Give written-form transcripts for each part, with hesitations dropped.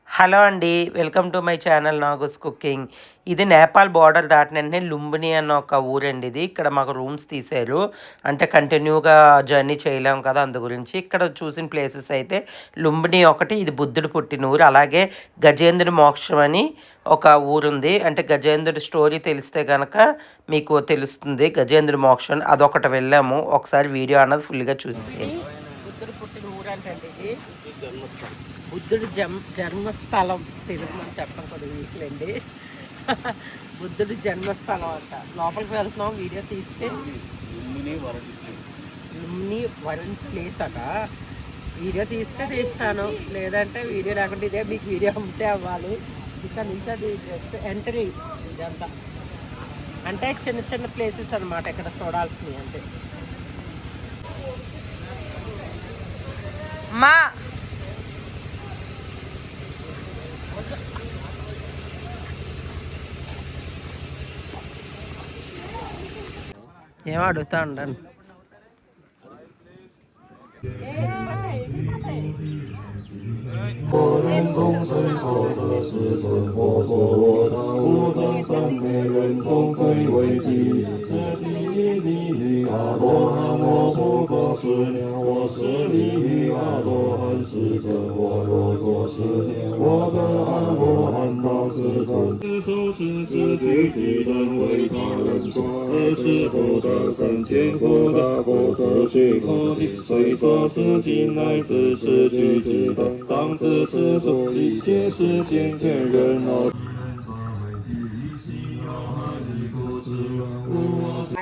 Hello అండి. Welcome to my channel నాగూస్ cooking. ఇది Nepal border దాటిన వెంటనే లుంబిని అన్న ఒక ఊరండి ఇది. ఇక్కడ మాకు రూమ్స్ తీశారు. అంటే కంటిన్యూగా జర్నీ చేయలేం కదా! అందు గురించి. ఇక్కడ చూసిన ప్లేసెస్ అయితే లుంబిని ఒకటి, ఇది బుద్ధుడు పుట్టిన ఊరు. అలాగే గజేంద్రుడి మోక్షం అని ఒక ఊరుంది. అంటే గజేంద్రుడి స్టోరీ తెలిస్తే గనక మీకు తెలుస్తుంది. గజేంద్రుడి మోక్షం అదొకటి వెళ్ళాము. ఒకసారి వీడియో అన్నది ఫుల్‌గా చూసేసేయండి. బుద్ధుడు పుట్టిన ఊరంటండి ఇది. బుద్ధుడి జన్మస్థలం తెలుగుమని చెప్పడం కొద్దిగా వీక్లండి. బుద్ధుడి జన్మస్థలం అంట. లోపలికి వెళ్తున్నాం వీడియో తీస్తే లుమ్ని వరుణ్ ప్లేస్ అట. వీడియో తీస్తే తీస్తాను, లేదంటే వీడియో లేకుంటే ఇదే మీకు వీడియో అమ్మితే అవ్వాలి. ఇక్కడ నుంచి అది జస్ట్ ఎంట్రీ ఇదంతా. అంటే చిన్న చిన్న ప్లేసెస్ అనమాట ఇక్కడ చూడాల్సినవి. అంటే మా ఏమో అడుగుతా ఉండండి.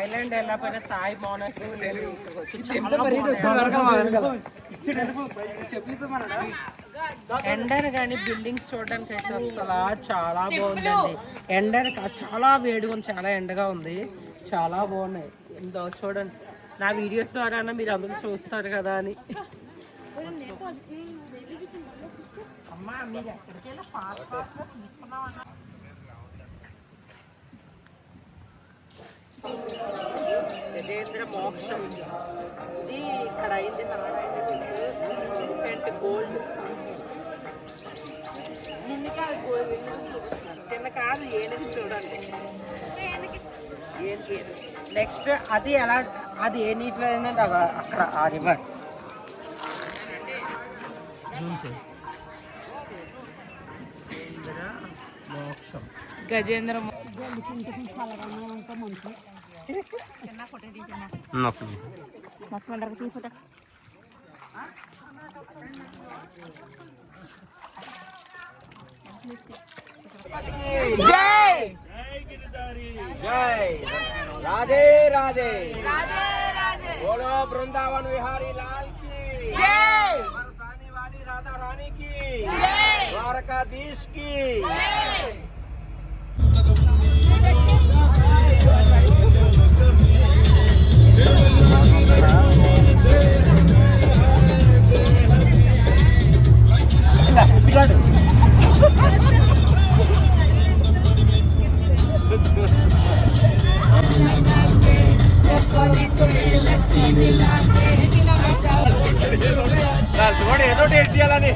ఐలాండ్ వెళ్ళకపోయినా తాయి మోనాస్ట్రీ ఎండను కానీ బిల్డింగ్స్ చూడడానికి అయితే అసలు చాలా బాగుందండి. ఎండను చాలా వేడిగా ఉంది, చాలా ఎండగా ఉంది, చాలా బాగున్నాయి. ఇందో చూడండి, నా వీడియోస్ ద్వారా మీరు అందరూ చూస్తారు కదా అని. అమ్మా మీరు ఎక్కడికైనా పాస్పోర్ట్లో తీసుకున్నామన్నా. గజేంద్ర మోక్షం ఇది ఇక్కడ అయింది. నారాయణ గోల్డ్ నిన్న కాదు, గోల్డ్ తిన్న కాదు, ఏనుగు చూడండి. ఏనుగు నెక్స్ట్ అది ఎలా, అది ఏ నీటిలో అయినా అక్కడ ఆ రివర్ మోక్షం గజేంద్ర జై जय राधे राधे राधे राधे बोलो वृंदावन विहारी लाल की जय, बरसाने वाली राधा रानी की जय, द्वारकाधीश की जय। ఏదో టేస్ట్ చేయాలని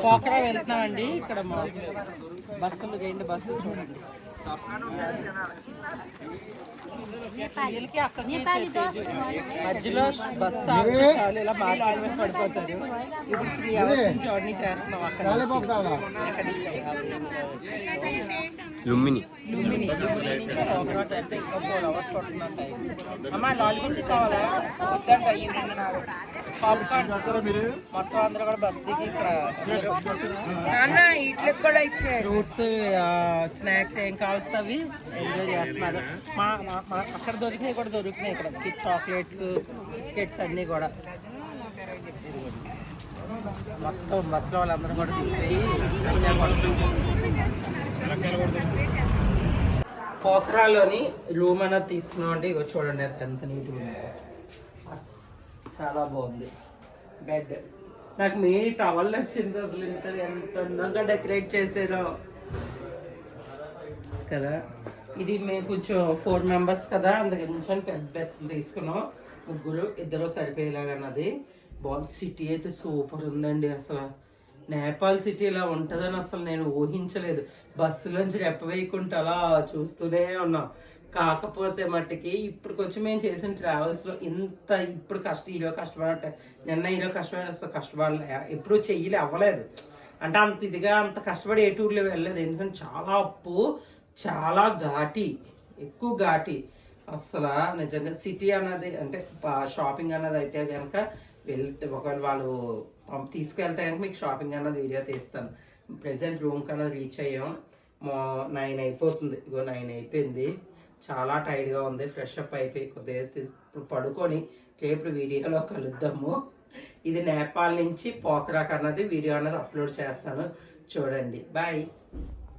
పోకరా వెళ్తున్నామండి. ఇక్కడ బస్సులు 2 బస్సులు చూడండి. మధ్యలో బస్సు ఆపితే చాలు ఇలా మార్కెట్ మీద పడిపోతారు. ఇప్పుడు 3 hours నుంచి జర్నీ చేస్తున్నాం అక్కడ లుంబిని ఇంకా 4 hours పడుతున్నాం టైం. అమ్మా లాలిపాప్స్ కావాలా? పాప్కార్న్ మొత్తం అందరూ కూడా బస్ దిగి ఇక్కడ ఇట్లకి కూడా ఇచ్చారు. ఫ్రూట్స్ స్నాక్స్ ఏం కావాల్సి అవి ఎంజాయ్ చేస్తున్నారు. అక్కడ దొరికినాయి కూడా దొరికినాయి ఇక్కడ చాక్లెట్స్ బిస్కెట్స్ అన్నీ కూడా. మొత్తం బస్సులో వాళ్ళందరూ కూడా దిగిపోయి పోఖరాలోని రూమ్ అనేది తీసుకున్నాం అండి. ఇగో చూడండి ఎంత నీట్గా ఉందో, చాలా బాగుంది. బెడ్ నాకు మీ టవల్ నచ్చింది అసలు, ఎంత అందంగా డెకరేట్ చేసారో కదా. ఇది మేము కొంచెం 4 members కదా, అందుకని పెద్ద తీసుకున్నాం. 3 2 సరిపోయేలాగా అన్నది. బాగుంది. సిటీ అయితే సూపర్ ఉందండి. అసలు నేపాల్ సిటీ ఇలా ఉంటుందని అసలు నేను ఊహించలేదు. బస్సులోంచి రెప్పవేయకుండా అలా చూస్తూనే ఉన్నాం. కాకపోతే మట్టికి ఇప్పటికొచ్చి మేము చేసిన ట్రావెల్స్లో ఇంత ఇప్పుడు ఈరో కష్టపడ నిన్న ఈరో కష్టపడి అసలు కష్టపడలే, ఎప్పుడు చెయ్యలే అవ్వలేదు. అంటే అంత ఇదిగా అంత కష్టపడి ఏ టూర్లో వెళ్ళలేదు. ఎందుకంటే చాలా అప్పు, చాలా ఘాటి, ఎక్కువ ఘాటి. అసలు నిజంగా సిటీ అన్నది అంటే షాపింగ్ అన్నది అయితే కనుక వెళ్తే ఒకవేళ వాళ్ళు తీసుకెళ్తే కనుక మీకు షాపింగ్ అన్నది వీడియో తీస్తాను. ప్రెసెంట్ రూమ్కి అన్నది రీచ్ అయ్యాం. 9 అయిపోతుంది. ఇగో 9 అయిపోయింది. చాలా టైర్డ్గా ఉంది. ఫ్రెష్ అప్ అయిపోయి కొద్దిగా ఇప్పుడు పడుకొని రేపు వీడియోలో కలుద్దాము. ఇది నేపాల్ నుంచి పోఖరాక్ అన్నది వీడియో అన్నది అప్లోడ్ చేస్తాను, చూడండి. బాయ్.